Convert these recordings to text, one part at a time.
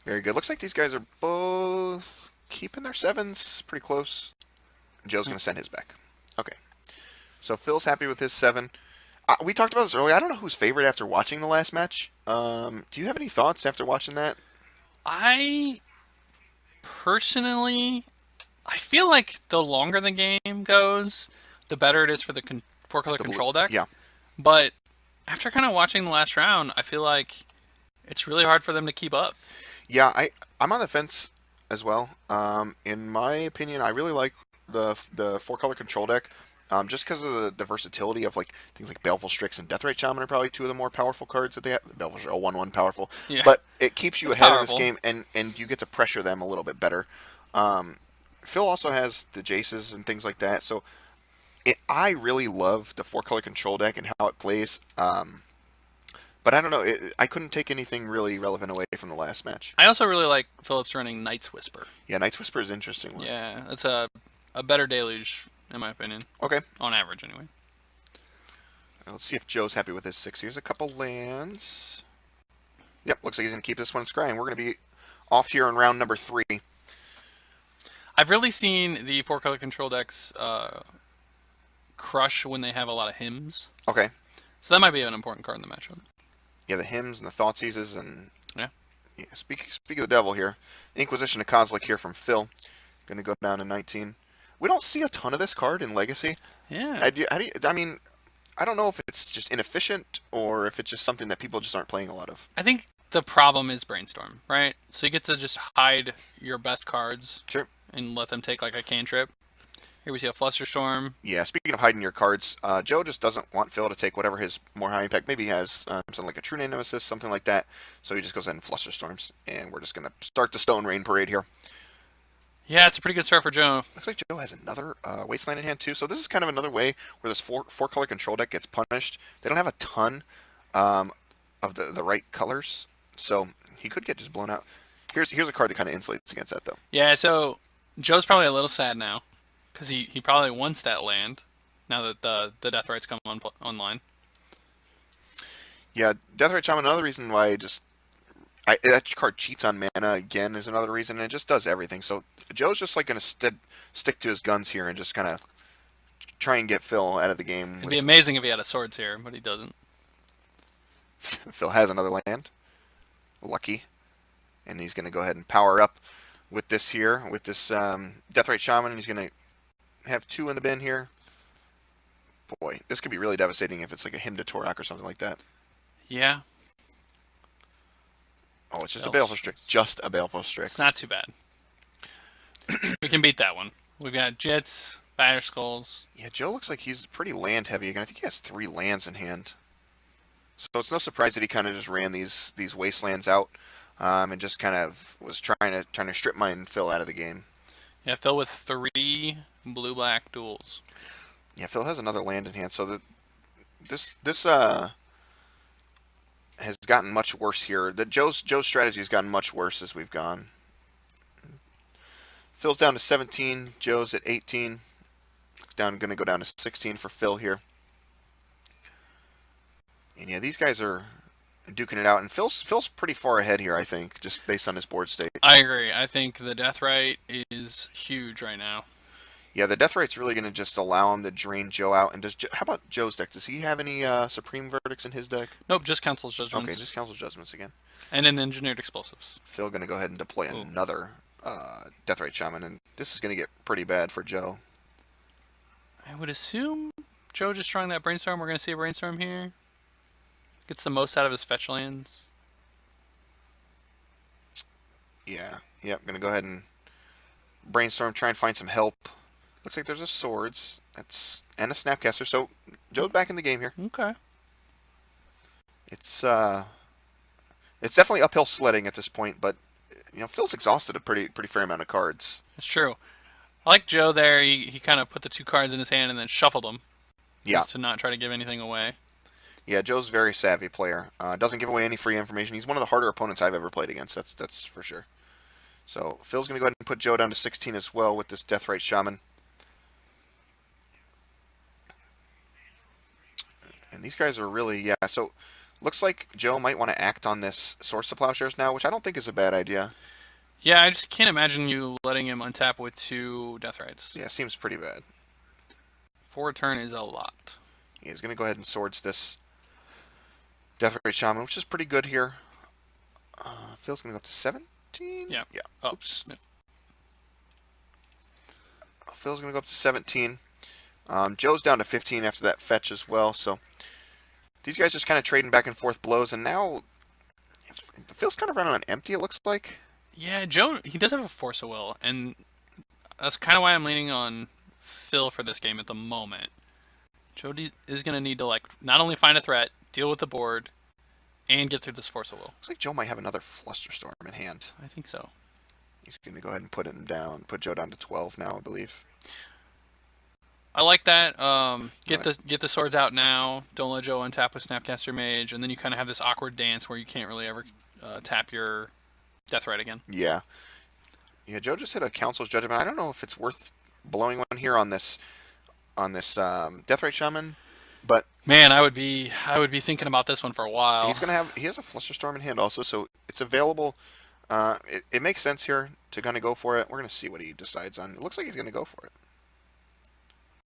Very good. Looks like these guys are both keeping their 7s pretty close. Joe's going to send his back. Okay. So Phil's happy with his 7. We talked about this earlier. I don't know who's favorite after watching the last match. Do you have any thoughts after watching that? I personally, I feel like the longer the game goes, the better it is for the four-color The blue. control deck. Yeah. But after kind of watching the last round, I feel like it's really hard for them to keep up. Yeah, I'm on the fence as well. In my opinion, I really like the 4-color control deck. Just because of the versatility of like things like Baleful Strix and Deathrite Shaman are probably two of the more powerful cards that they have. Baleful Strix, 1/1 powerful, Yeah, but it keeps you it's ahead in this powerful. game, and you get to pressure them a little bit better. Phil also has the Jaces and things like that, so I really love the 4-color control deck and how it plays. But I don't know, I couldn't take anything really relevant away from the last match. I also really like Phillips running Knight's Whisper. Yeah, Knight's Whisper is an interesting one. Yeah, it's a better deluge in my opinion, Okay, on average anyway. let's see if Joe's happy with his 6. Here's a couple lands. Yep, looks like he's going to keep this one scrying. We're going to be off here in round number 3. I've really seen the four-color control decks crush when they have a lot of hymns. Okay. So that might be an important card in the matchup. Yeah, the hymns and the Thoughtseizes and Yeah. yeah, speak of the devil here. Inquisition of Kozilek here from Phil. Going to go down to 19. We don't see a ton of this card in Legacy. Yeah. I mean, I don't know if it's just inefficient or if it's just something that people just aren't playing a lot of. I think the problem is Brainstorm, right? So you get to just hide your best cards Sure. and let them take like a cantrip. Here we see a Flusterstorm. Yeah, speaking of hiding your cards, Joe just doesn't want Phil to take whatever his more high impact. Maybe he has something like a True Name Nemesis, something like that. So he just goes ahead and Flusterstorms. And we're just going to start the Stone Rain Parade here. Yeah, it's a pretty good start for Joe. Looks like Joe has another Wasteland in hand too. So this is kind of another way where this four-color control deck gets punished. They don't have a ton of the right colors. So he could get just blown out. Here's a card that kind of insulates against that though. Yeah, so Joe's probably a little sad now because he probably wants that land now that the Death Rights come online. Yeah, Deathrite Shaman, another reason why that card cheats on mana again is another reason, and it just does everything. So Joe's just like going to stick to his guns here and just kind of try and get Phil out of the game. It'd be amazing if he had a Swords here, but he doesn't. Phil has another land. Lucky. And he's going to go ahead and power up with this here, with this Deathrite Shaman. He's going to have 2 in the bin here. Boy, this could be really devastating if it's like a Hymn to Torok or something like that. Yeah. Oh, it's just a Baleful Strix. Just a Baleful Strix. It's not too bad. We can beat that one. We've got Jits, Batter Skulls. Yeah, Joe looks like he's pretty land heavy again. I think he has 3 lands in hand. So it's no surprise that he kind of just ran these wastelands out and just kind of was trying to strip mine Phil out of the game. Yeah, Phil with 3 blue-black duels. Yeah, Phil has another land in hand. So this has gotten much worse here. Joe's strategy has gotten much worse as we've gone. Phil's down to 17. Joe's at 18. Going to go down to 16 for Phil here. And yeah, these guys are duking it out. And Phil's pretty far ahead here, I think, just based on his board state. I agree. I think the Deathrite is huge right now. Yeah, the Deathrite's really going to just allow him to drain Joe out. And how about Joe's deck? Does he have any Supreme Verdicts in his deck? Nope, just Council's Judgments. Okay, just Council Judgments again. And then Engineered Explosives. Phil going to go ahead and deploy another Deathrite Shaman. And this is going to get pretty bad for Joe. I would assume Joe just drawing that Brainstorm. We're going to see a Brainstorm here. Gets the most out of his fetch lands. Yeah. Yep, going to go ahead and Brainstorm, try and find some help. Looks like there's a Swords and a Snapcaster. So Joe's back in the game here. Okay. It's definitely uphill sledding at this point, but Phil's exhausted a pretty fair amount of cards. It's true. I like Joe there. He kind of put the 2 cards in his hand and then shuffled them. Yeah. Just to not try to give anything away. Yeah, Joe's a very savvy player. Doesn't give away any free information. He's one of the harder opponents I've ever played against. That's for sure. So Phil's going to go ahead and put Joe down to 16 as well with this Deathrite Shaman. And these guys are really, yeah. So Looks like Joe might want to act on this Source of Plowshares now, which I don't think is a bad idea. Yeah, I just can't imagine you letting him untap with 2 Death Rights. Yeah, seems pretty bad. 4 turn is a lot. Yeah, he's going to go ahead and swords this Deathrite Shaman, which is pretty good here. Phil's going to go up to 17? Yeah. Yeah. Oh. Oops. Yep. Phil's going to go up to 17. Joe's down to 15 after that fetch as well, so these guys just kind of trading back and forth blows, and now Phil's kind of running on empty, it looks like. Yeah, Joe, he does have a Force of Will, and that's kind of why I'm leaning on Phil for this game at the moment. Joe is going to need to, like, not only find a threat, deal with the board, and get through this Force of Will. Looks like Joe might have another Flusterstorm in hand. I think so. He's going to go ahead and put him down, put Joe down to 12 now, I believe. I like that. Get the swords out now. Don't let Joe untap with Snapcaster Mage, and then you kind of have this awkward dance where you can't really ever tap your Death Right again. Yeah. Yeah, Joe just hit a Council's Judgment. I don't know if it's worth blowing one here on this Deathrite Shaman, but man, I would be thinking about this one for a while. He has a Flusterstorm in hand also, so it's available. It makes sense here to kind of go for it. We're going to see what he decides on. It looks like he's going to go for it.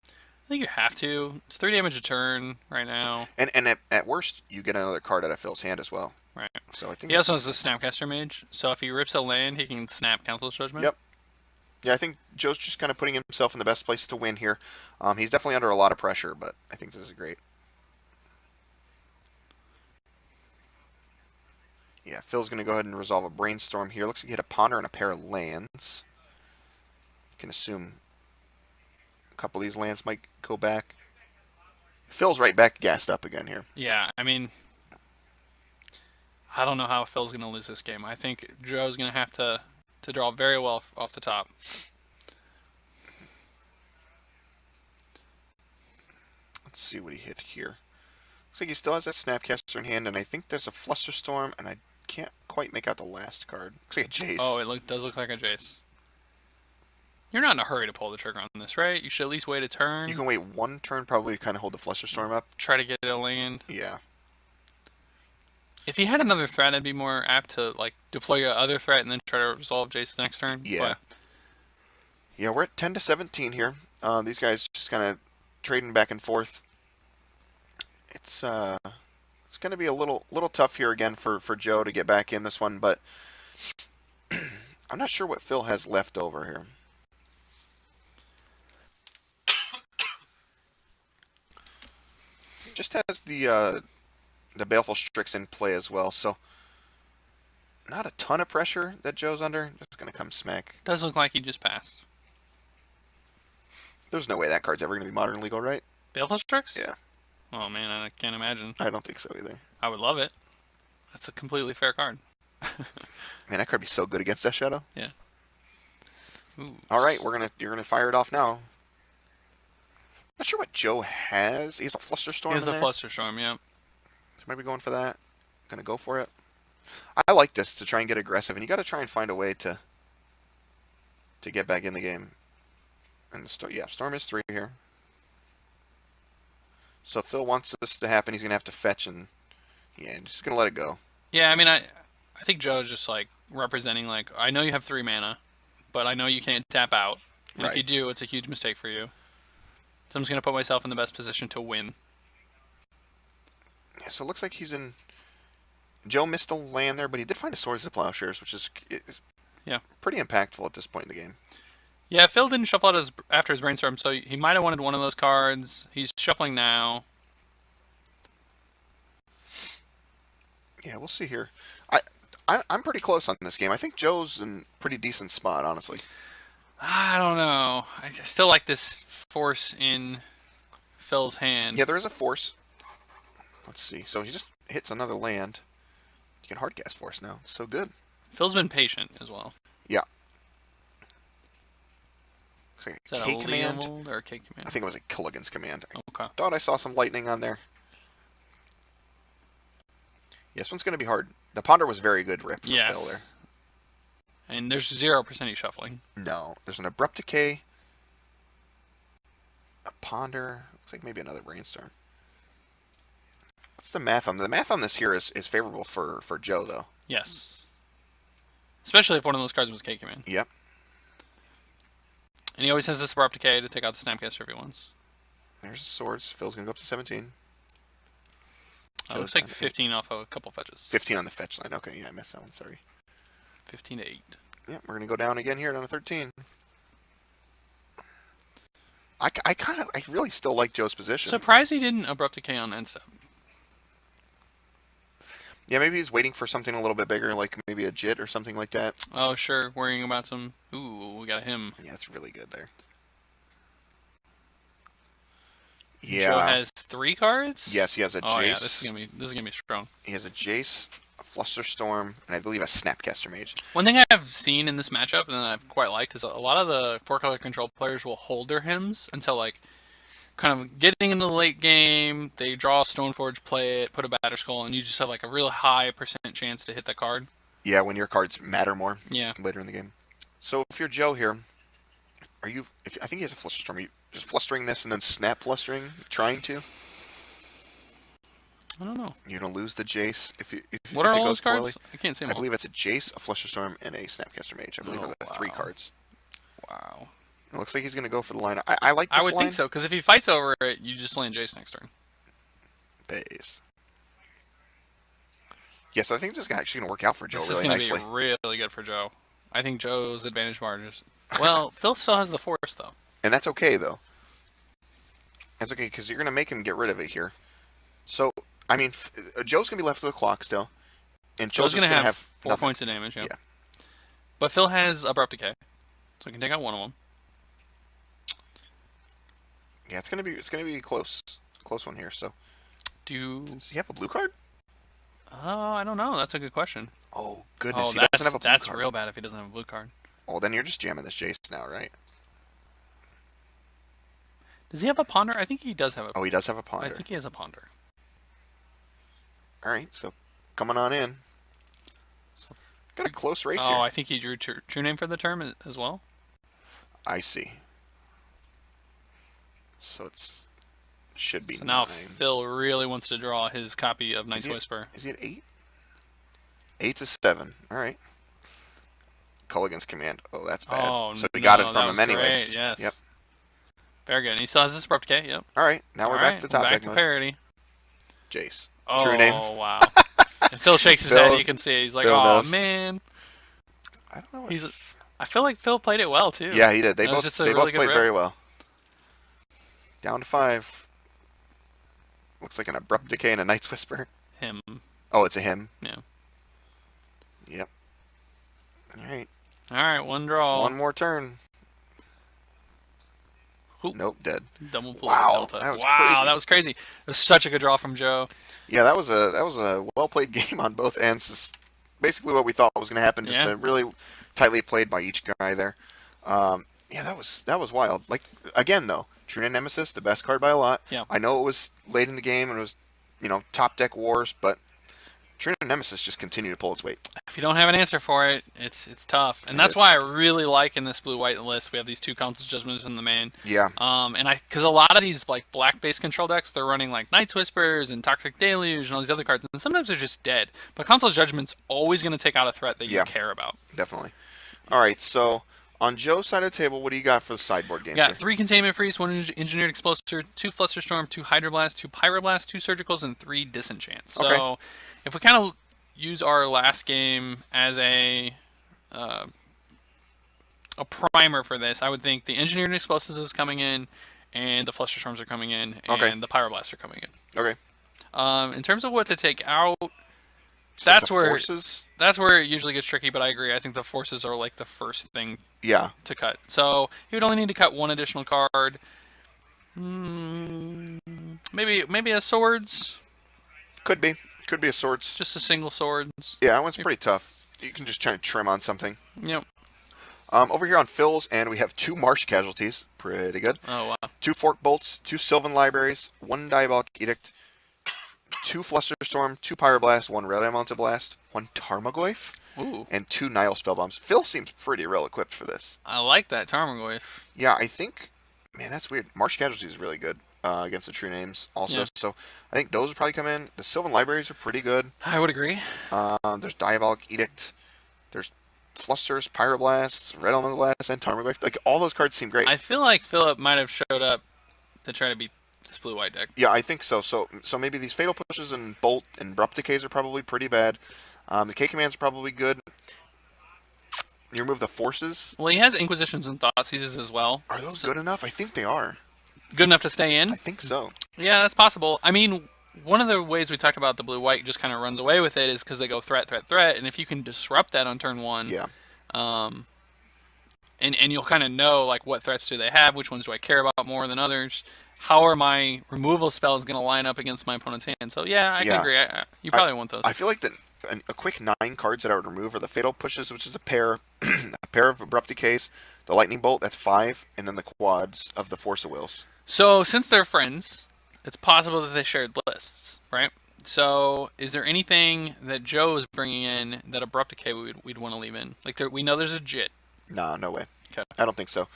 I think you have to. It's 3 damage a turn right now. And at worst, you get another card out of Phil's hand as well. Right. So I think he also has the Snapcaster Mage, so if he rips a land, he can snap Council's Judgment. Yep. Yeah, I think Joe's just kind of putting himself in the best place to win here. He's definitely under a lot of pressure, but I think this is great. Yeah, Phil's going to go ahead and resolve a Brainstorm here. Looks like he had a Ponder and a pair of lands. You can assume a couple of these lands might go back. Phil's right back gassed up again here. Yeah, I mean, I don't know how Phil's going to lose this game. I think Joe's going to have to draw very well off the top. Let's see what he hit here. Looks like he still has that Snapcaster in hand, and I think there's a Flusterstorm, and I can't quite make out the last card. Looks like a Jace. Oh, it does look like a Jace. You're not in a hurry to pull the trigger on this, right? You should at least wait a turn. You can wait one turn, probably kind of hold the Flusterstorm up. Try to get it a land. Yeah. If he had another threat, I'd be more apt to like deploy your other threat and then try to resolve Jace next turn. Yeah. But yeah, we're at 10 to 17 here. These guys just kind of trading back and forth. It's going to be a little tough here again for Joe to get back in this one, but I'm not sure what Phil has left over here. Just has the Baleful Strix in play as well, so not a ton of pressure that Joe's under. Just going to come smack. does look like he just passed. There's no way that card's ever going to be modern legal, right? Baleful Strix? Yeah. Oh man, I can't imagine. I don't think so either. I would love it. That's a completely fair card. Man, that card would be so good against Death Shadow. Yeah. Ooh. All right, you're gonna fire it off now. Not sure what Joe has. He has a Flusterstorm. He has in a there. Flusterstorm, yeah. So maybe going for that. Gonna go for it. I like this to try and get aggressive, and you got to try and find a way to get back in the game. And the Storm is 3 here. So if Phil wants this to happen, he's gonna have to fetch, and yeah, just gonna let it go. Yeah, I mean, I think Joe's just like representing like, I know you have 3 mana, but I know you can't tap out. And Right. if you do, it's a huge mistake for you. So I'm just going to put myself in the best position to win. Yeah, so it looks like he's in. Joe missed a land there, but he did find a Swords of Plowshares, which is Yeah. pretty impactful at this point in the game. Yeah, Phil didn't shuffle out after his Brainstorm, so he might have wanted one of those cards. He's shuffling now. Yeah, we'll see here. I'm pretty close on this game. I think Joe's in a pretty decent spot, honestly. I don't know. I still like this force in Phil's hand. Yeah, there is a force. Let's see. So he just hits another land. You can hardcast force now. It's so good. Phil's been patient as well. Yeah. Looks like Is that K a command. Leovold or a K command? I think it was a Killigan's command. Okay. I thought I saw some lightning on there. Yeah, this one's going to be hard. The Ponder was very good rip for Phil there. And there's 0% he's shuffling. No. There's an Abrupt Decay. A Ponder. Looks like maybe another Brainstorm. What's the math on the math on this here is favorable for Joe though. Yes. Especially if one of those cards was K Command. Yep. And he always has this Abrupt Decay to take out the Snapcaster if he wants. There's the swords. Phil's gonna go up to 17. Looks like 15 off of a couple fetches. 15 on the fetch line. Okay, yeah, I missed that one. Sorry. 15 to 8. Yep, we're gonna go down again here, down to 13. I really still like Joe's position. Surprised he didn't Abrupt Decay on end step. Yeah, maybe he's waiting for something a little bit bigger, like maybe a Jit or something like that. Oh, sure. Worrying about some... Ooh, we got him. Yeah, it's really good there. Yeah. Joe has 3 cards? Yes, he has a Jace. Oh, yeah, this is gonna be strong. He has a Jace, a Flusterstorm, and I believe a Snapcaster Mage. One thing I've seen in this matchup and that I've quite liked is a lot of the 4-color control players will hold their hymns until, like, kind of getting into the late game, they draw Stoneforge, play it, put a Batterskull, and you just have, like, a real high % chance to hit that card. Yeah, when your cards matter more. Yeah. Later in the game. So if you're Joe here, are you? I think he has a Flusterstorm. Are you just flustering this and then snap flustering, trying to? I don't know. You're gonna lose the Jace if What are it all goes those cards? poorly. I can't see them I all. believe it's a Jace, a Flusterstorm, and a Snapcaster Mage. I believe are the 3 cards. Wow. It looks like he's gonna go for the line. I like this I would line. think so, because if he fights over it, you just land Jace next turn. Base. Yes, I think this is actually gonna work out for Joe This really is nicely. going to be really good for Joe. I think Joe's advantage margins. Well, Phil still has the Force, though. And that's okay, though. That's okay, because you're going to make him get rid of it here. So, I mean, Joe's going to be left with the clock still. And Joe's going to have 4 nothing. points of damage, yeah. Yeah. But Phil has Abrupt Decay, so he can take out one of them. Yeah, it's going to be close. Close one here, so. Does he have a blue card? Oh, I don't know. That's a good question. Oh, goodness. Oh, he doesn't have a blue that's card. real bad if he doesn't have a blue card. Oh, then you're just jamming this Jace now, right? Does he have a Ponder? I think he does have a... Oh, he does have a Ponder. I think he has a Ponder. All right, so coming on in. Got a close race here. Oh, I think he drew True Name for the term as well. I see. So it's... should be So now 9. Phil really wants to draw his copy of Night's Whisper. Is he at 8? 8 to 7. All right. Culligan's command. Oh, that's bad. Oh, so we got it from him great. anyways. Yes. Yep. Very good. And he still has this Abrupt Decay. Yep. All right. Now we're back to top back deck to mode. parity. Jace. Oh, True name. wow. And Phil shakes his head. You can see he's like, Phil "Oh knows. man." I don't know. I feel like Phil played it well too. Yeah, he did. They That was both just a really good played rip. very well. Down to 5. Looks like an Abrupt Decay and a Night's Whisper. Him. Oh, it's a him. Yeah. Yep. All right. All right. One draw. One more turn. Oop. Nope, dead. Double blue Wow, Delta. that was wow, crazy. that was crazy. It was such a good draw from Joe. Yeah, that was a well played game on both ends. It's basically what we thought was going to happen. Just really tightly played by each guy there. Yeah, that was wild. Like again though, True Nemesis, the best card by a lot. Yeah. I know it was late in the game and it was top deck wars, but True Nemesis just continued to pull its weight. If you don't have an answer for it, it's tough, and that's why I really like in this blue-white list we have these 2 Council's Judgments in the main. Yeah. Because a lot of these like black-based control decks, they're running like Night's Whispers and Toxic Deluge and all these other cards, and sometimes they're just dead. But Council's Judgment's always going to take out a threat that you care about. Definitely. All right, so on Joe's side of the table, what do you got for the sideboard games? Yeah, 3 Containment Freeze, 1 Engineered Explosive, 2 Flusterstorm, 2 Hydroblast, 2 Pyroblast, 2 Surgicals, and 3 Disenchants. So if we kind of use our last game as a primer for this, I would think the Engineered Explosives is coming in, and the Flusterstorms are coming in, and the Pyroblasts are coming in. Okay. In terms of what to take out, So that's the where forces? That's where it usually gets tricky. But I agree. I think the forces are like the first thing to cut. So you would only need to cut 1 additional card. Maybe a swords. Could be a swords. Just a single swords. Yeah, that one's pretty tough. You can just try to trim on something. Yep. Over here on Phil's, and we have 2 Marsh Casualties. Pretty good. Oh, wow. 2 Fork Bolts, 2 Sylvan Libraries, 1 Diabolic Edict, 2 Flusterstorm, 2 Pyroblast, 1 Red Elemental Blast, 1 Tarmogoyf, and 2 Nile Spellbombs. Phil seems pretty well equipped for this. I like that Tarmogoyf. Yeah, I think... Man, that's weird. Marsh Casualties is really good. against the true names also. Yeah. So I think those would probably come in. The Sylvan libraries are pretty good. I would agree. There's Diabolic Edict. There's Flusters, Pyroblasts, Red Elemental Blast, and Tarmogoyf. Like all those cards seem great. I feel like Philip might have showed up to try to beat this blue-white deck. Yeah, I think so. So maybe these Fatal Pushes and Bolt and Abrupt Decays are probably pretty bad. The K commands are probably good. You remove the forces. Well, he has Inquisitions and Thought Seizes as well. Are those good enough? I think they are. Good enough to stay in? I think so. Yeah, that's possible. I mean, one of the ways we talked about the blue-white just kind of runs away with it is because they go threat, threat, threat, and if you can disrupt that on turn one, Yeah. And you'll kind of know like what threats do they have, which ones do I care about more than others. How are my removal spells going to line up against my opponent's hand? So yeah, I can agree. You probably want those. I feel like a quick 9 cards that I would remove are the Fatal Pushes, which is a pair, a pair of Abrupt Decays, the Lightning Bolt, that's 5, and then the quads of the Force of Wills. So since they're friends, it's possible that they shared lists, right? So is there anything that Joe is bringing in that Abrupt Decay we'd want to leave in? Like we know there's a JIT. Nah, no way. Okay. I don't think so.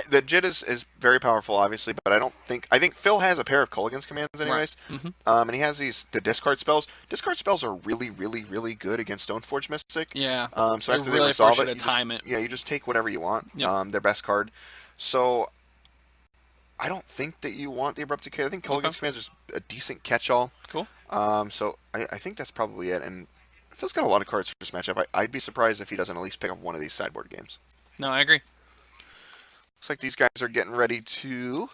The JIT is very powerful, obviously, but I think Phil has a pair of Culligan's commands anyways. Right. Mm-hmm. And he has the discard spells. Discard spells are really, really, really good against Stoneforge Mystic. Yeah. So after really they resolve force it, you to time it. Yeah, you just take whatever you want. Yep. Their best card. So I don't think that you want the Abrupt Decay. I think Culligan's commands is a decent catch-all. Cool. So I think that's probably it. And Phil's got a lot of cards for this matchup. I'd be surprised if he doesn't at least pick up one of these sideboard games. No, I agree. Looks like these guys are getting ready to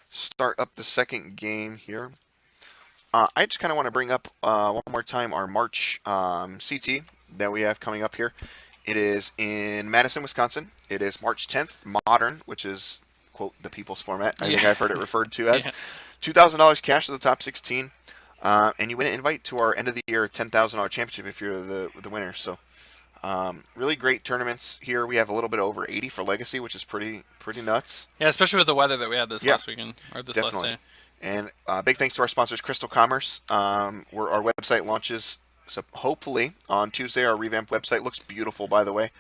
start up the second game here. I just kind of want to bring up one more time our March CT that we have coming up here. It is in Madison, Wisconsin. It is March 10th, Modern, which is, quote, the people's format. I think I've heard it referred to as. $2,000 cash to the top 16. And you win an invite to our end of the year $10,000 championship if you're the winner. So really great tournaments here. We have a little bit over 80 for Legacy, which is pretty nuts. Yeah, especially with the weather that we had this last weekend or this last day. And big thanks to our sponsors, Crystal Commerce, where our website launches. So hopefully on Tuesday, our revamped website looks beautiful, by the way.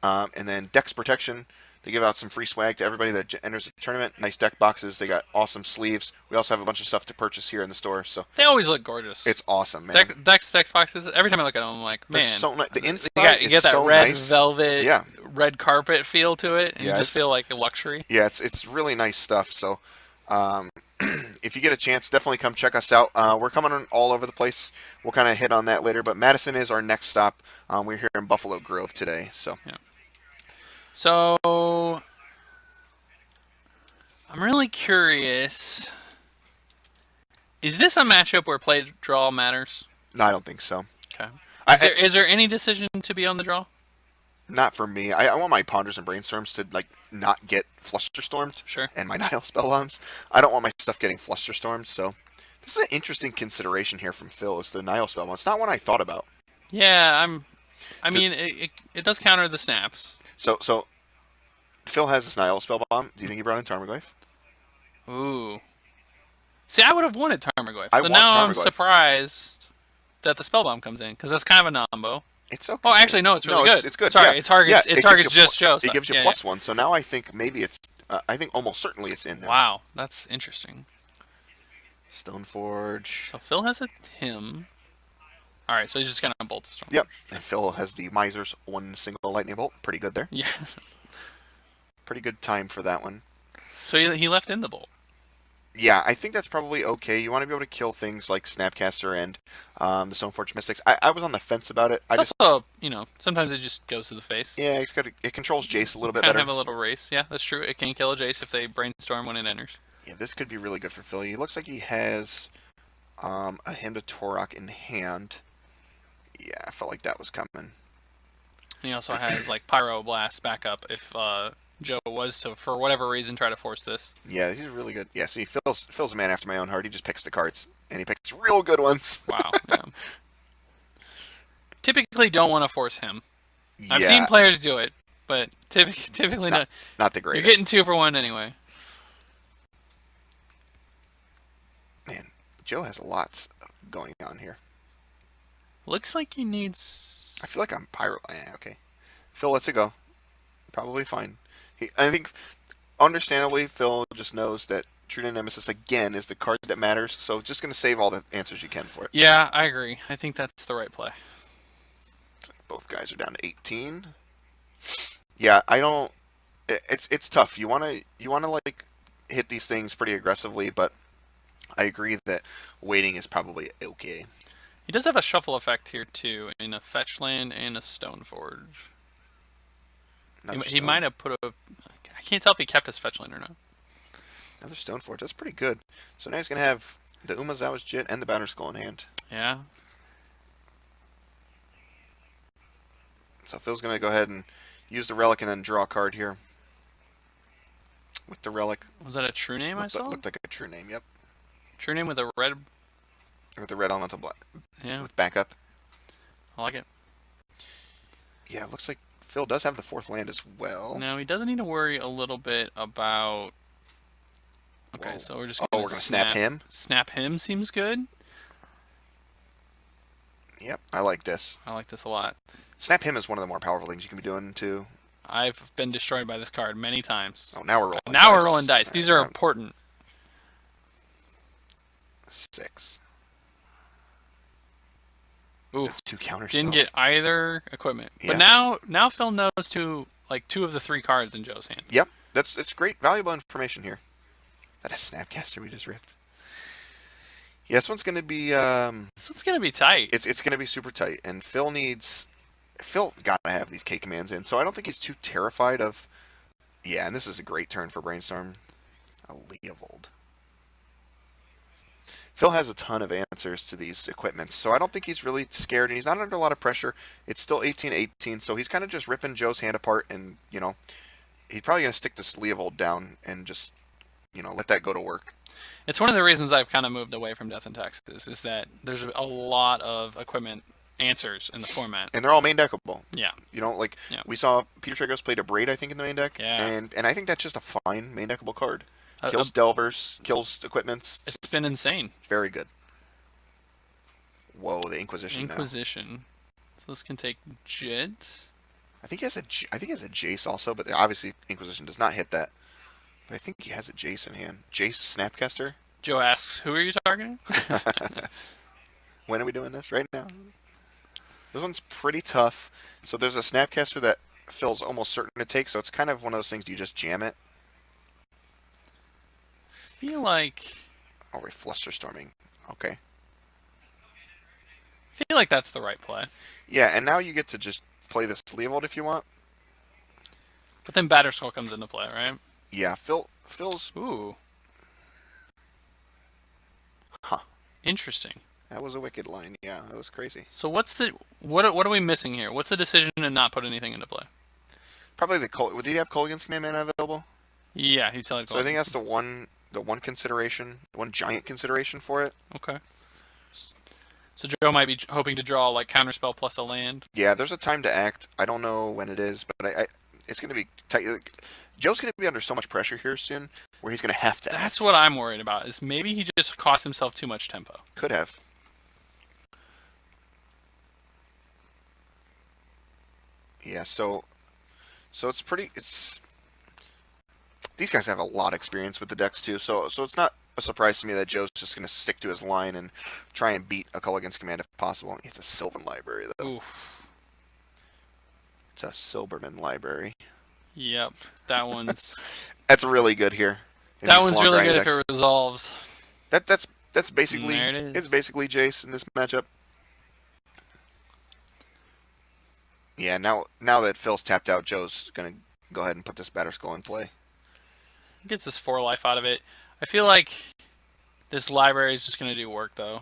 And then Dex Protection. They give out some free swag to everybody that enters the tournament. Nice deck boxes. They got awesome sleeves. We also have a bunch of stuff to purchase here in the store. So they always look gorgeous. It's awesome, man. Dex boxes. Every time I look at them, I'm like, man. So the inside you get that so red nice. velvet, yeah. red carpet feel to it, and you just feel like a luxury. Yeah, it's really nice stuff. So if you get a chance, definitely come check us out. We're coming on all over the place. We'll kind of hit on that later. But Madison is our next stop. We're here in Buffalo Grove today. So. Yeah. So I'm really curious. Is this a matchup where play draw matters? No, I don't think so. Okay. Is there any decision to be on the draw? Not for me. I want my Ponders and Brainstorms to not get Flusterstormed. Sure. And my Nile Spellbombs. I don't want my stuff getting Flusterstormed. So this is an interesting consideration here from Phil. Is the Nile Spellbomb? It's not one I thought about. Yeah, I mean, it does counter the snaps. So Phil has this Nile Spellbomb. Do you think he brought in Tarmogoyf? Ooh. See, I would have wanted Tarmogoyf. I So now want I'm Tarmogoyf. surprised that the Spellbomb comes in, because that's kind of a nombo. It's okay. Oh, actually, no, it's really good. It's good. Sorry, yeah. it targets just Joe. It gives you +1. So now I think maybe it's. I think almost certainly it's in now. Wow, that's interesting. Stoneforge. So Phil has a Tim. All right, so he's just gonna bolt the Stoneforge. Yep. And Phil has the Miser's one single lightning bolt. Pretty good there. Yes. Pretty good time for that one. So he left in the bolt. Yeah, I think that's probably okay. You want to be able to kill things like Snapcaster and the Stoneforge Mystics. I was on the fence about it. It's also, sometimes it just goes to the face. Yeah, it controls Jace a little bit Kind of better. have a little race. Yeah, that's true. It can kill a Jace if they brainstorm when it enters. Yeah, this could be really good for Phil. He looks like he has a Hymn to Torok in hand. Yeah, I felt like that was coming. And he also has like Pyro Blast backup if Joe was to, for whatever reason, try to force this. Yeah, he's really good. Yeah, see, Phil's a man after my own heart. He just picks the cards, and he picks real good ones. Wow. Yeah. Typically don't want to force him. Yeah. I've seen players do it, but typically not. Not the greatest. You're getting 2 for 1 anyway. Man, Joe has lots going on here. Looks like he needs... I feel like I'm Pyro. Okay. Phil lets it go. Probably fine. I think, understandably, Phil just knows that True Nemesis again is the card that matters. So just going to save all the answers you can for it. Yeah, I agree. I think that's the right play. Both guys are down to 18. Yeah, I don't. It's tough. You wanna like hit these things pretty aggressively, but I agree that waiting is probably okay. He does have a shuffle effect here too, in a fetch land and a Stoneforge. He might have put a. I can't tell if he kept his fetch land or not. Another Stoneforge. That's pretty good. So now he's gonna have the Umazawa's Jit and the Battered Skull in hand. Yeah. So Phil's gonna go ahead and use the relic and then draw a card here. With the relic. Was that a true name I saw? Looked like a true name. Yep. True name with a red. With the red elemental black. Yeah. With backup. I like it. Yeah, it looks like Phil does have the 4th land as well. Now he doesn't need to worry a little bit about. Okay, Whoa. so we're just. We're gonna snap him. Snap him seems good. Yep, I like this. I like this a lot. Snap him is one of the more powerful things you can be doing too. I've been destroyed by this card many times. Oh, now we're rolling. Now we're rolling dice. These are important. 6. Ooh, that's 2 counter didn't spells. get either equipment. Yeah. But now Phil knows two of the 3 cards in Joe's hand. Yep, it's great, valuable information here. That a Snapcaster we just ripped. Yeah, this one's gonna be This one's gonna be tight. it's gonna be super tight, and Phil gotta have these K commands in, so I don't think he's too terrified of. Yeah, and this is a great turn for Brainstorm. A Leovold. Phil has a ton of answers to these equipments, so I don't think he's really scared, and he's not under a lot of pressure. It's still 18-18, so he's kind of just ripping Joe's hand apart, and, you know, he's probably going to stick this Leovold down and just, you know, let that go to work. It's one of the reasons I've kind of moved away from Death and Taxes, is that there's a lot of equipment answers in the format. And they're all main deckable. Yeah. You know, like, Yeah. we saw Peter Tragos played a Braid, I think, in the main deck, Yeah. and I think that's just a fine main deckable card. Kills Delvers, kills equipments. It's been insane. Very good. Whoa, the Inquisition. Inquisition. So this can take Jit. I think he has a Jace also, but obviously Inquisition does not hit that. But I think he has a Jace in hand. Jace Snapcaster. Joe asks, "Who are you targeting?" When are we doing this? Right now. This one's pretty tough. So there's a Snapcaster that Phil's almost certain to take. So it's kind of one of those things. Do you just jam it? Feel like. Oh, we're Flusterstorming. Okay. Feel like that's the right play. Yeah, and now you get to just play this Leovold if you want. But then Batterskull comes into play, right? Yeah, Phil's. Ooh. Huh. Interesting. That was a wicked line. Yeah, that was crazy. So what are we missing here? What's the decision to not put anything into play? Probably the Did he have Kolaghan's Command Mana available? Yeah, he's selling. So I think that's the one consideration, one giant consideration for it. Okay. So Joe might be hoping to draw like counterspell plus a land. Yeah, there's a time to act. I don't know when it is, but it's going to be tight. Joe's going to be under so much pressure here soon, where he's going to have to. That's what I'm worried about. Is maybe he just cost himself too much tempo. Could have. Yeah, so it's pretty. These guys have a lot of experience with the decks too, so it's not a surprise to me that Joe's just going to stick to his line and try and beat a Kolaghan's Command if possible. It's a Sylvan library though. Oof. It's a Silberman library. Yep, that one's. That's really good here. That one's really good if it resolves. That's basically There it is. It's basically Jace in this matchup. Yeah, now that Phil's tapped out, Joe's gonna go ahead and put this Batterskull in play. Gets this 4 life out of it. I feel like this library is just gonna do work though.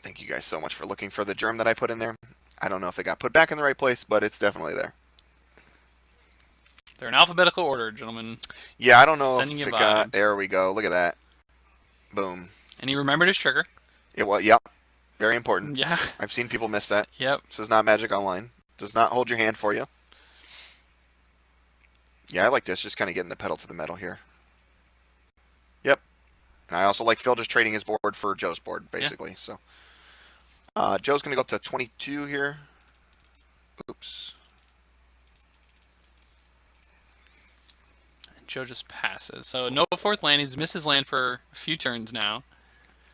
Thank you guys so much for looking for the germ that I put in there. I don't know if it got put back in the right place, but it's definitely there. They're in alphabetical order, gentlemen. Yeah, I don't know Sending if you it got. vibes. There we go. Look at that. Boom. And he remembered his trigger. It was. Yep. Very important. Yeah. I've seen people miss that. Yep. This is not Magic Online. Does not hold your hand for you. Yeah, I like this. Just kind of getting the pedal to the metal here. Yep. And I also like Phil just trading his board for Joe's board, basically. Yeah. So, Joe's going to go up to 22 here. Oops. Joe just passes. So no fourth land. He's missed his land for a few turns now.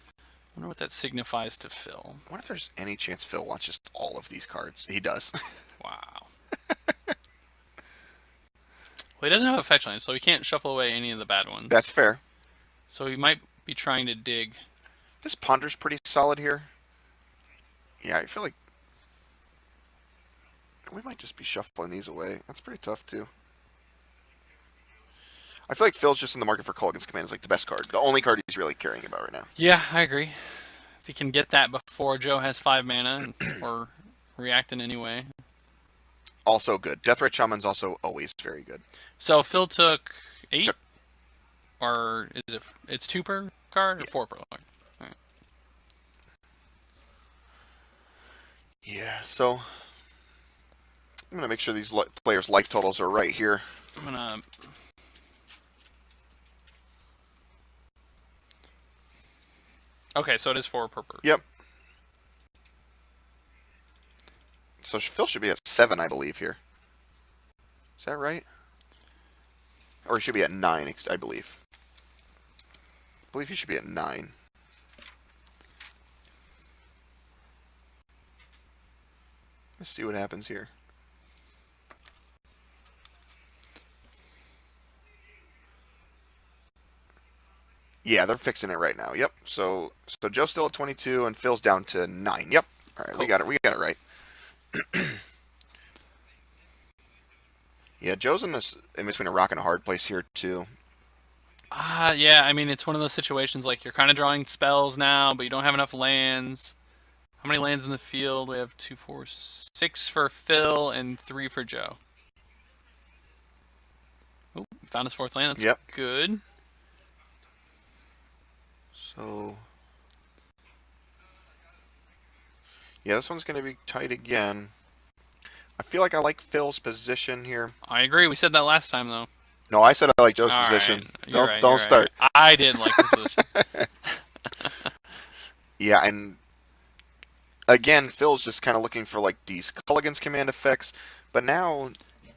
I wonder what that signifies to Phil. I wonder if there's any chance Phil wants just all of these cards. He does. Wow. Well, he doesn't have a fetch land, so he can't shuffle away any of the bad ones. That's fair. So he might be trying to dig. This ponder's pretty solid here. Yeah, I feel like we might just be shuffling these away. That's pretty tough, too. I feel like Phil's just in the market for Culligan's Command is like the best card. The only card he's really caring about right now. Yeah, I agree. If he can get that before Joe has 5 mana or react in any way. Also good. Deathrite Shaman's also always very good. So Phil took 8? Or is it... It's 2 per card or 4 per card? All right. Yeah, so... I'm going to make sure these players' life totals are right here. I'm going to... Okay, so it is 4 per. Yep. So Phil should be at 7, I believe, here. Is that right? Or he should be at 9, I believe. I believe he should be at 9. Let's see what happens here. Yeah, they're fixing it right now. Yep. So Joe's still at 22 and Phil's down to 9. Yep. All right, cool. We got it right. Yeah, Joe's in between a rock and a hard place here too. Yeah, I mean, it's one of those situations like you're kind of drawing spells now, but you don't have enough lands. How many lands in the field? We have 2, 4, 6 for Phil and 3 for Joe. Oh, found his 4th land. That's good. So, yeah, this one's going to be tight again. I feel like I like Phil's position here. I agree. We said that last time, though. No, I said I like Joe's position. Right. Don't start. Right. I did like his position. Yeah, and again, Phil's just kind of looking for like these Culligan's Command effects. But now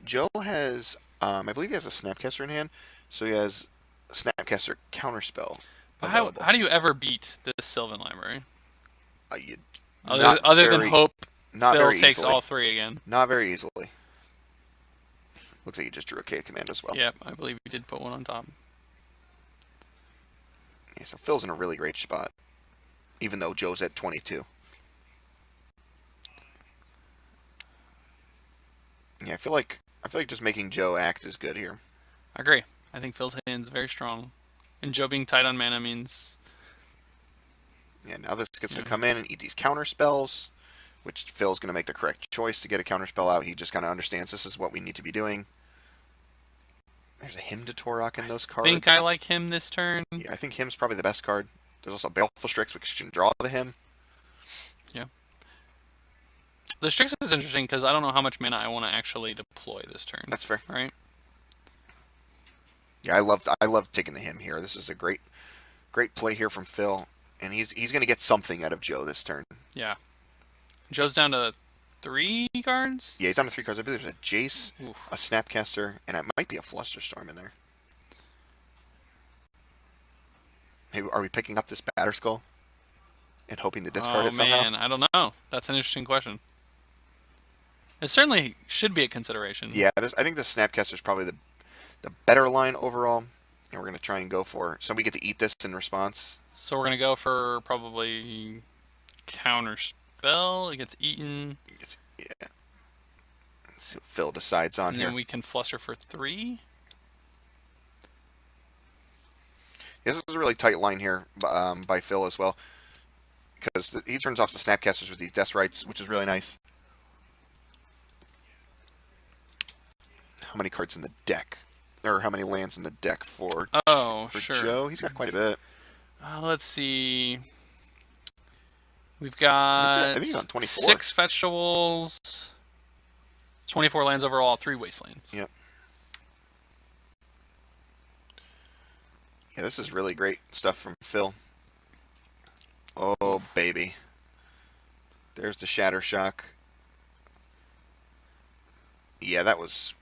Joe has, I believe he has a Snapcaster in hand, so he has a Snapcaster counterspell. How do you ever beat this Sylvan library? Other than hope Phil takes easily. all 3 again. Not very easily. Looks like you just drew a K command as well. Yep, I believe you did put one on top. Yeah, so Phil's in a really great spot, even though Joe's at 22. Yeah, I feel like just making Joe act is good here. I agree. I think Phil's hand's very strong. And Joe being tight on mana means... Yeah, now this gets to come in and eat these counter spells, which Phil's going to make the correct choice to get a counter spell out. He just kind of understands this is what we need to be doing. There's a Hymn to Torok in those cards. I think I like him this turn. Yeah, I think Hymn's probably the best card. There's also Baleful Strix, which can draw the Hymn. Yeah. The Strix is interesting because I don't know how much mana I want to actually deploy this turn. That's fair. Right? Yeah, I love taking the Hymn here. This is a great play here from Phil. And he's going to get something out of Joe this turn. Yeah. Joe's down to 3 cards? Yeah, he's down to 3 cards. I believe there's a Jace, Oof. a Snapcaster, and it might be a Flusterstorm in there. Maybe, are we picking up this Batterskull and hoping to discard it somehow? Oh, man, I don't know. That's an interesting question. It certainly should be a consideration. Yeah, I think the Snapcaster is probably the better line overall. And we're going to try and go for... So we get to eat this in response. So we're going to go for probably counter spell. It gets eaten. Yeah. Let's see what Phil decides on and here. And then we can fluster for 3. Yeah, this is a really tight line here by Phil as well. Because he turns off the Snapcasters with these Death Rights, which is really nice. How many cards in the deck? Or how many lands in the deck for sure. Joe? He's got quite a bit. Let's see. We've got I think he's on 24. 6 vegetables, 24 lands overall, 3 wastelands. Yep. Yeah, this is really great stuff from Phil. Oh, baby. There's the Shatter Shock. Yeah, that was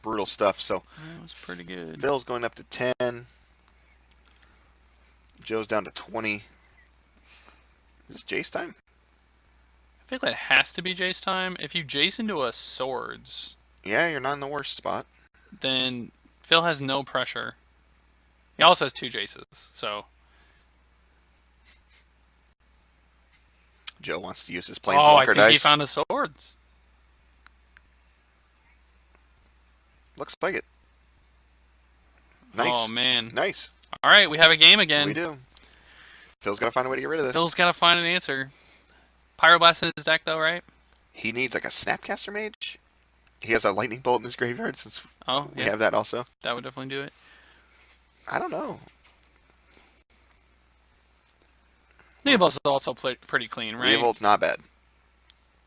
brutal stuff. So That was pretty good. Phil's going up to 10. Joe's down to 20. Is this Jace time? I think that has to be Jace time. If you Jace into a swords, Yeah, you're not in the worst spot. then Phil has no pressure. He also has 2 Jaces, so. Joe wants to use his Oh, I planeswalker think dice. he found a swords. Looks like it. Nice. Oh, man. Nice. All right, we have a game again. We do. Phil's got to find a way to get rid of this. Phil's got to find an answer. Pyroblast in his deck, though, right? He needs like a Snapcaster Mage. He has a Lightning Bolt in his graveyard since we have that also. That would definitely do it. I don't know. Leovold's also pretty clean, right? Leovold's not bad.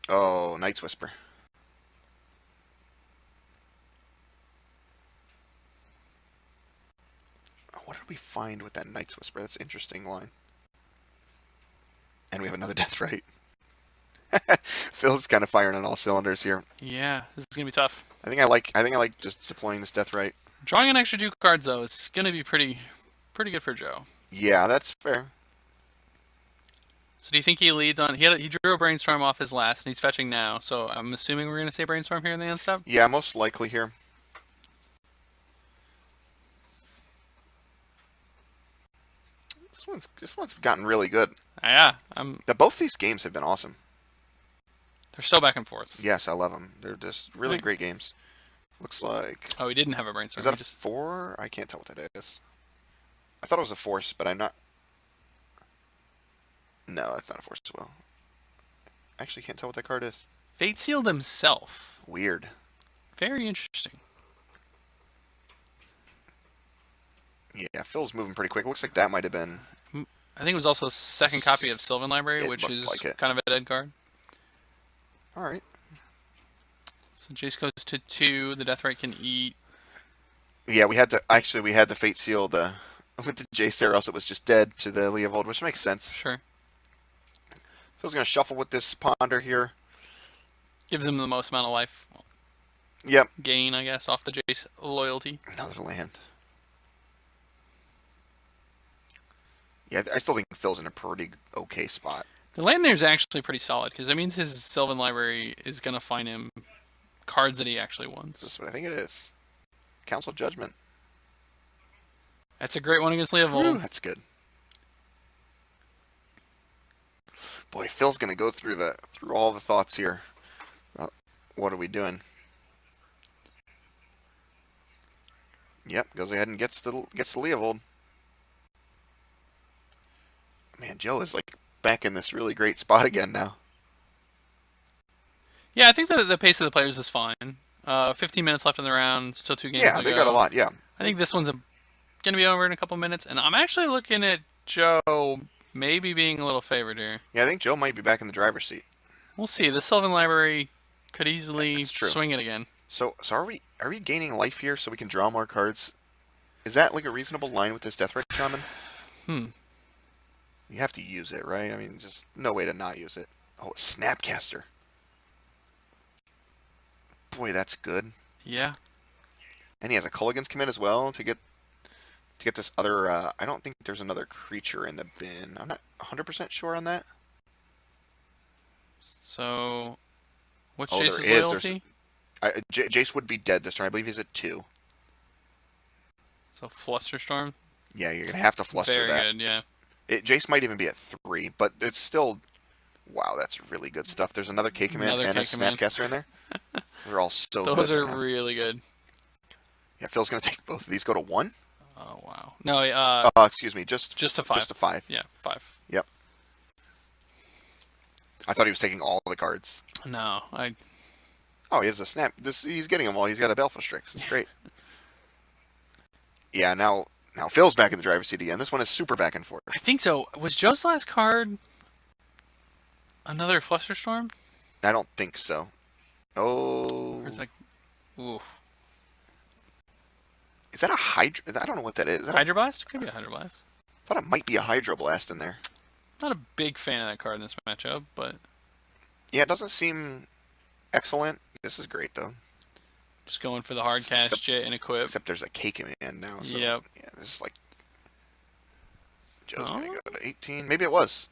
Oh, Night's Whisper. What did we find with that Night's Whisper? That's an interesting line. And we have another death right. Phil's kind of firing on all cylinders here. Yeah, this is gonna be tough. I think I like just deploying this death right. Drawing an extra 2 cards though is gonna be pretty good for Joe. Yeah, that's fair. So do you think he leads on? He drew a Brainstorm off his last, and he's fetching now. So I'm assuming we're gonna say Brainstorm here in the end step. Yeah, most likely here. This one's gotten really good. Yeah, Both these games have been awesome. they're so back and forth. Yes, I love them. They're just really great games. Looks like. Oh, he didn't have a Brainstorm. Is that a 4? I can't tell what that is. I thought it was a Force, but I'm not. No, that's not a Force as well. I actually can't tell what that card is. Fate Sealed himself. Weird. Very interesting. Yeah, Phil's moving pretty quick. Looks like that might have been. I think it was also a second copy of Sylvan Library, It which looked is like it. kind of a dead card. All right. So Jace goes to 2. The Deathrite can eat. Yeah, we had to Fate Seal the with the Jace there, else it was just dead to the Leovold, which makes sense. Sure. Phil's gonna shuffle with this Ponder here. Gives him the most amount of life Yep. gain, I guess, off the Jace loyalty. Another land. Yeah, I still think Phil's in a pretty okay spot. The land there is actually pretty solid, because that means his Sylvan Library is going to find him cards that he actually wants. This is what I think it is. Council Judgment. That's a great one against Whew, Leovold. that's good. Boy, Phil's gonna go through all the thoughts here. What are we doing? Yep, goes ahead and gets the Leovold. Man, Joe is like back in this really great spot again now. Yeah, I think the pace of the players is fine. 15 minutes left in the round, still 2 games to Yeah, they go. got a lot. Yeah. I think this one's going to be over in a couple minutes, and I'm actually looking at Joe maybe being a little favored here. Yeah, I think Joe might be back in the driver's seat. We'll see. The Sylvan Library could easily That's true. swing it again. So are we gaining life here so we can draw more cards? Is that like a reasonable line with this Deathrite Shaman? You have to use it, right? I mean, just no way to not use it. Oh, Snapcaster. Boy, that's good. Yeah. And he has a Culligan's commit as well to get this other. I don't think there's another creature in the bin. I'm not 100% sure on that. So, what's Oh, Jace's there is. loyalty? Jace would be dead this turn. I believe he's at 2. So Flusterstorm. Yeah, you're gonna have to fluster Very that. good. Yeah. Jace might even be at 3, but it's still. Wow, that's really good stuff. There's another K command Another and a K command. Snapcaster in there. They're all so good. Those are right now. really good. Yeah, Phil's gonna take both of these. Go to 1. Oh wow. No, Excuse me, just a 5. Just a 5. Yeah, 5. Yep. I thought he was taking all the cards. No, Oh, he has a snap. He's getting them all. He's got a Belfastrix. It's great. Yeah, now Phil's back in the driver's seat again. This one is super back and forth. I think so. Was Joe's last card another Flusterstorm? I don't think so. Oh. Or is that, ooh. Is that a Hydra? I don't know what that is. Is that Hydroblast? Could be a Hydroblast. I thought it might be a Hydroblast in there. Not a big fan of that card in this matchup, but Yeah, it doesn't seem excellent. This is great, though. Just going for the hard cast Jit and equip. Except there's a K command now. So, Yep. Yeah, this is like Joe's gonna go to 18. Maybe it was.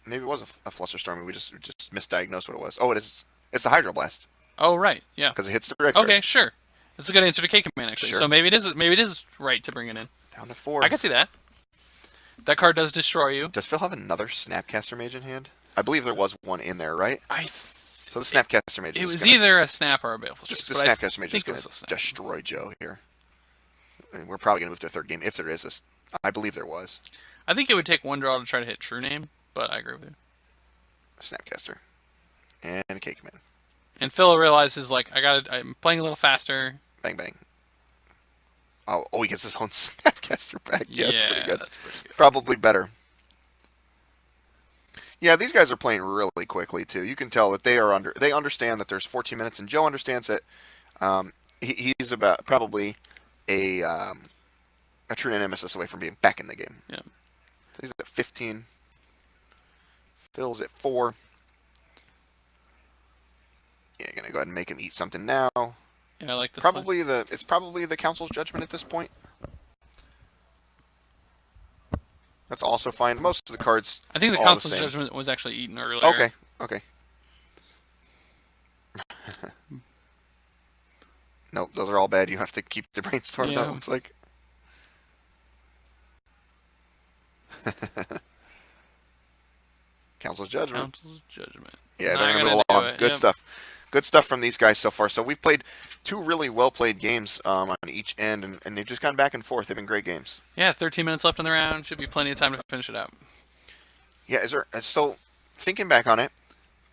Maybe it was a Flusterstorm, and we just misdiagnosed what it was. Oh, it is. It's the Hydroblast. Oh, right. Yeah. Because it hits the red card. Okay, sure. That's a good answer to K command actually. Sure. So maybe it is right to bring it in. Down to 4. I can see that. That card does destroy you. Does Phil have another Snapcaster Mage in hand? I believe there was one in there, right? So the Snapcaster Mage. It was either a Snap or a Baleful Strix. The Snapcaster Mage is going to destroy Joe here. And we're probably going to move to a third game if there is a. I believe there was. I think it would take one draw to try to hit True Name, but I agree with you. Snapcaster. And a K command. And Phil realizes, like, I'm playing a little faster. Bang, bang. Oh, he gets his own Snapcaster back. Yeah, that's pretty good. That's pretty good. Probably better. Yeah, these guys are playing really quickly, too. You can tell that they understand that there's 14 minutes, and Joe understands that he's about probably a true nemesis away from being back in the game. Yeah. So he's at 15. Phil's at 4. Yeah, gonna go ahead and make him eat something now. Yeah, I like this. It's probably the Council's judgment at this point. That's also fine. Most of the cards. I think the Council's judgment was actually eaten earlier. Okay. Nope, those are all bad. You have to keep the brainstorm. Yeah. That looks like. Council's judgment. Yeah, they're gonna move along. Good stuff. Good stuff from these guys so far. So we've played 2 really well-played games on each end, and they've just gone back and forth. They've been great games. Yeah, 13 minutes left in the round. Should be plenty of time to finish it out. Yeah, so thinking back on it,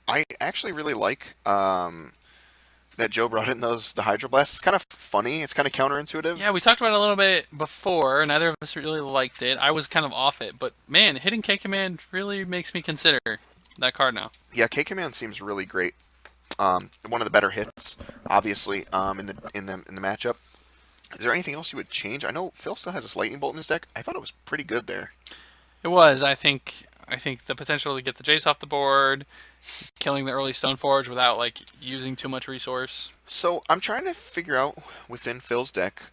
I actually really like that Joe brought in the Hydroblast. It's kind of funny. It's kind of counterintuitive. Yeah, we talked about it a little bit before. Neither of us really liked it. I was kind of off it, but man, hitting K Command really makes me consider that card now. Yeah, K Command seems really great. One of the better hits, obviously, in the matchup. Is there anything else you would change? I know Phil still has a Lightning Bolt in his deck. I thought it was pretty good there. It was. I think the potential to get the Jace off the board, killing the early Stoneforge without like using too much resource. So I'm trying to figure out within Phil's deck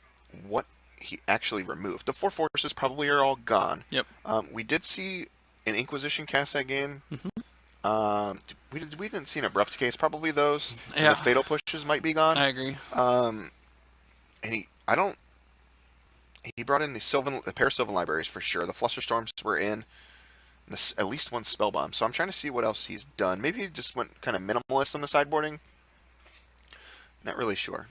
what he actually removed. The 4 forces probably are all gone. Yep. We did see an Inquisition cast that game. Mm-hmm. We didn't see an Abrupt Case. Probably those. Yeah. The Fatal Pushes might be gone. I agree. And he brought in the pair of Sylvan Libraries for sure. The Flusterstorms were in. At least one Spellbomb. So I'm trying to see what else he's done. Maybe he just went kind of minimalist on the sideboarding. Not really sure.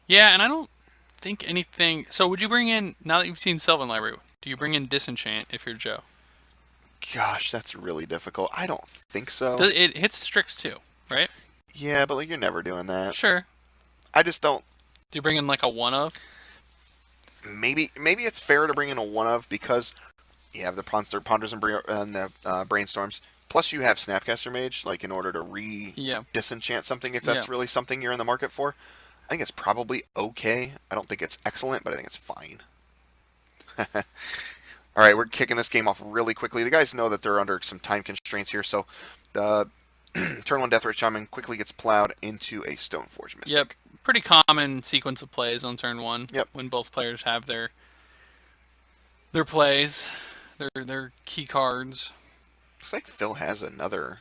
Yeah, and I don't think anything. So would you bring in, now that you've seen Sylvan Library, do you bring in Disenchant if you're Joe? Gosh, that's really difficult. I don't think so. It hits Strix too, right? Yeah, but you're never doing that. Sure. I just don't. Do you bring in like a one of? Maybe it's fair to bring in a one of because you have the Ponders and the Brainstorms. Plus, you have Snapcaster Mage, like in order to disenchant something if that's really something you're in the market for. I think it's probably okay. I don't think it's excellent, but I think it's fine. All right, we're kicking this game off really quickly. The guys know that they're under some time constraints here, so the turn 1 Deathrite Shaman quickly gets plowed into a Stoneforge Mystic. Yep, pretty common sequence of plays on turn 1. Yep. When both players have their plays, their key cards. Looks like Phil has another.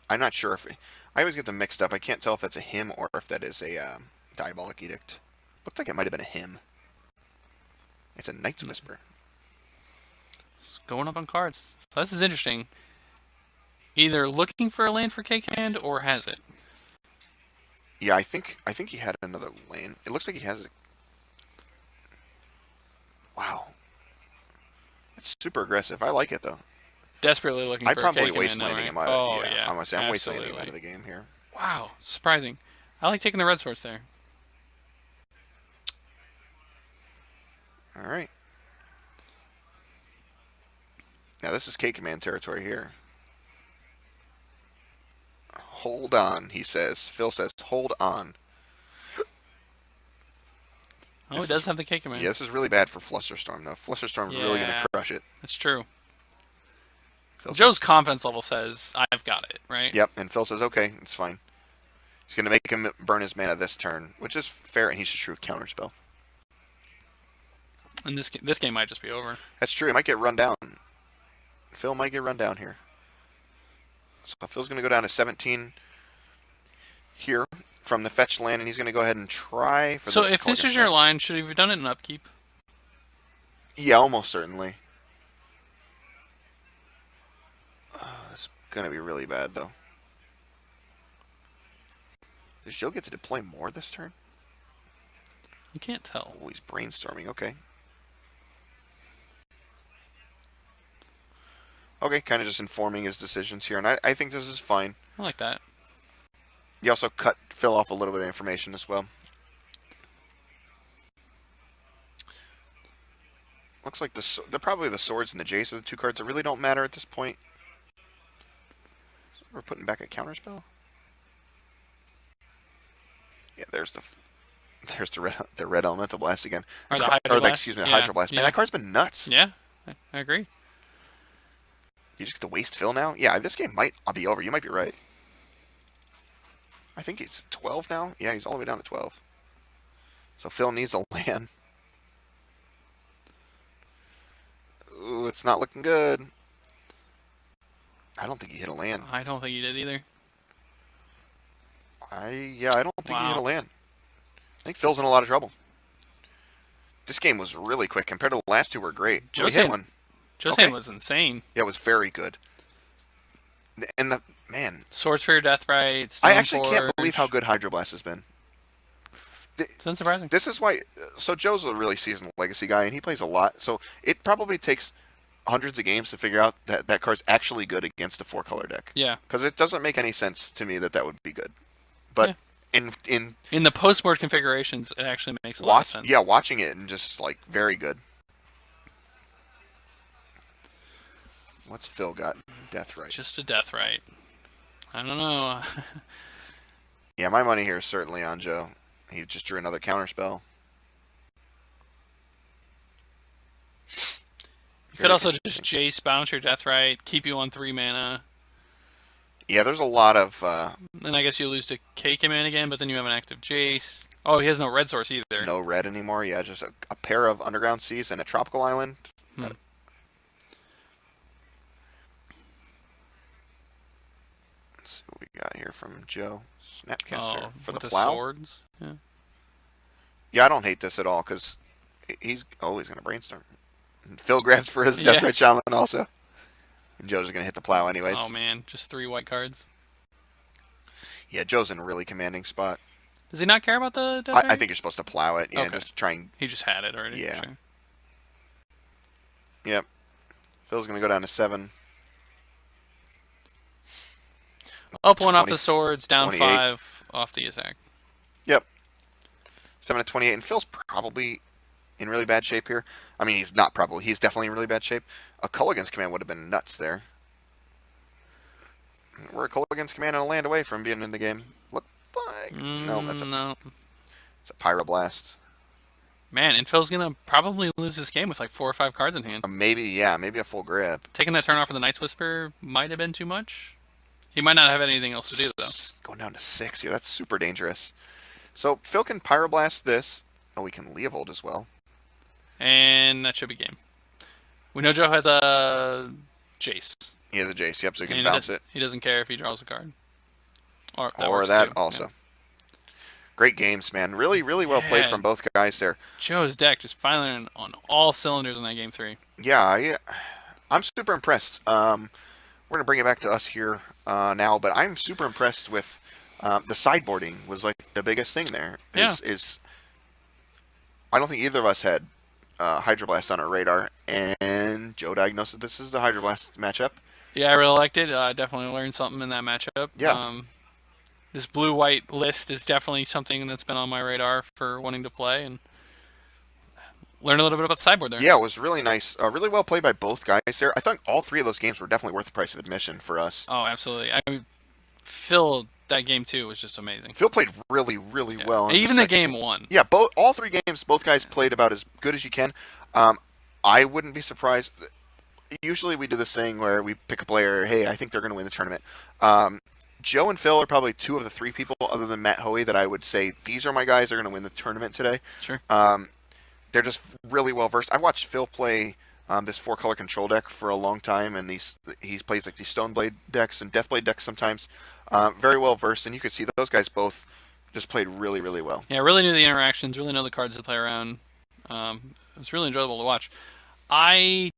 I'm not sure if I always get them mixed up. I can't tell if that's a hymn or if that is a Diabolic Edict. Looked like it might have been a hymn. It's a Night's Whisper. It's going up on cards. So this is interesting. Either looking for a land for K-Command or has it. Yeah, I think he had another land. It looks like he has it. Wow. It's super aggressive. I like it though. Desperately looking for a K-Command. I'd probably wastelanding him out. Oh, yeah. I'm wastelanding him out of the game here. Wow, surprising. I like taking the red source there. All right. Now this is K-Command territory here. Hold on, he says. Phil says, hold on. Oh, it does have the K-Command. Yeah, this is really bad for Flusterstorm, though. Flusterstorm's really going to crush it. That's true. Phil Joe's confidence level says, I've got it, right? Yep, and Phil says, okay, it's fine. He's going to make him burn his mana this turn, which is fair, and he should true counterspell. And this game might just be over. That's true. He might get run down. Phil might get run down here. So Phil's going to go down to 17 here from the fetch land, and he's going to go ahead and try for So this. if this is your line, should you have done it in upkeep? Yeah, almost certainly. It's going to be really bad, though. Does Joe get to deploy more this turn? You can't tell. Oh, he's brainstorming. Okay. Okay, kind of just informing his decisions here, and I think this is fine. I like that. You also cut Phil off a little bit of information as well. Looks like probably the swords and the jace are the two cards that really don't matter at this point. So we're putting back a counterspell. Yeah, there's the red elemental blast again. Or the hydro blast. Excuse me, the hydro blast. Man, that card's been nuts. Yeah, I agree. You just get to waste Phil now? Yeah, this game might be over. You might be right. I think it's 12 now. Yeah, he's all the way down to 12. So Phil needs a land. Ooh, it's not looking good. I don't think he hit a land. I don't think he did either. I don't think he hit a land. I think Phil's in a lot of trouble. This game was really quick compared to the last two were great. Joe's hit one. Joe's hand was insane. Yeah, it was very good. And man, Swords for your Deathrite. I actually can't believe how good Hydroblast has been. It's unsurprising. This is why. So Joe's a really seasoned Legacy guy, and he plays a lot. So it probably takes hundreds of games to figure out that that card's actually good against a 4-color deck. Yeah. Because it doesn't make any sense to me that would be good. But in the post-board configurations, it actually makes a lot of sense. Yeah, watching it and just like very good. What's Phil got? Deathrite. Just a Deathrite. I don't know. Yeah, my money here is certainly on Joe. He just drew another counterspell. You could also just Jace, bounce your Deathrite, keep you on 3 mana. Yeah, there's a lot of... Then I guess you lose to Cake him in again, but then you have an active Jace. Oh, he has no red source either. No red anymore. Yeah, just a pair of Underground Seas and a Tropical Island. Let's see what we got here from Joe. Snapcaster for the plow. Swords. Yeah. Yeah, I don't hate this at all because he's going to brainstorm. And Phil grabs for his Deathrite Shaman also. And Joe's going to hit the plow anyways. Oh man, just 3 white cards. Yeah, Joe's in a really commanding spot. Does he not care about the Deathrite? I think you're supposed to plow it. Yeah, just try and... He just had it already. Yeah. Sure. Yep. Phil's going to go down to 7. Up 1 off the swords, down 28. 5 off the attack. Yep. 7 to 28, and Phil's probably in really bad shape here. I mean, he's not probably. He's definitely in really bad shape. A Culligan's Command would have been nuts there. We're a Culligan's Command and a land away from being in the game. Look like... no, it's a Pyroblast. Man, and Phil's going to probably lose this game with like 4 or 5 cards in hand. Maybe a full grab. Taking that turn off for the Night's Whisper might have been too much. He might not have anything else to do, though. Going down to 6 here. That's super dangerous. So Phil can Pyroblast this. Oh, we can Leovold as well. And that should be game. We know Joe has a Jace. He has a Jace, yep, so he can bounce it. He doesn't care if he draws a card. Or that also. Yeah. Great games, man. Really, really well played from both guys there. Joe's deck just firing on all cylinders in that game 3. Yeah, I'm super impressed. We're going to bring it back to us here now, but I'm super impressed with the sideboarding was like the biggest thing there. Is I don't think either of us had Hydroblast on our radar, and Joe diagnosed that this is the Hydroblast matchup. Yeah, I really liked it. Definitely learned something in that matchup. Yeah. This blue-white list is definitely something that's been on my radar for wanting to play, and learn a little bit about the sideboard there. Yeah, it was really nice. Really well played by both guys there. I thought all 3 of those games were definitely worth the price of admission for us. Oh, absolutely. I mean, Phil, that game 2 was just amazing. Phil played really, really well. Even the game 1. Yeah, all 3 games, both guys played about as good as you can. I wouldn't be surprised. Usually we do this thing where we pick a player, hey, I think they're going to win the tournament. Joe and Phil are probably two of the three people, other than Matt Hoey, that I would say these are my guys. That are going to win the tournament today. Sure. They're just really well versed. I watched Phil play this 4-color control deck for a long time, and he plays like these Stoneblade decks and Deathblade decks sometimes. Very well versed, and you could see those guys both just played really, really well. Yeah, really knew the interactions, really know the cards to play around. It was really enjoyable to watch. I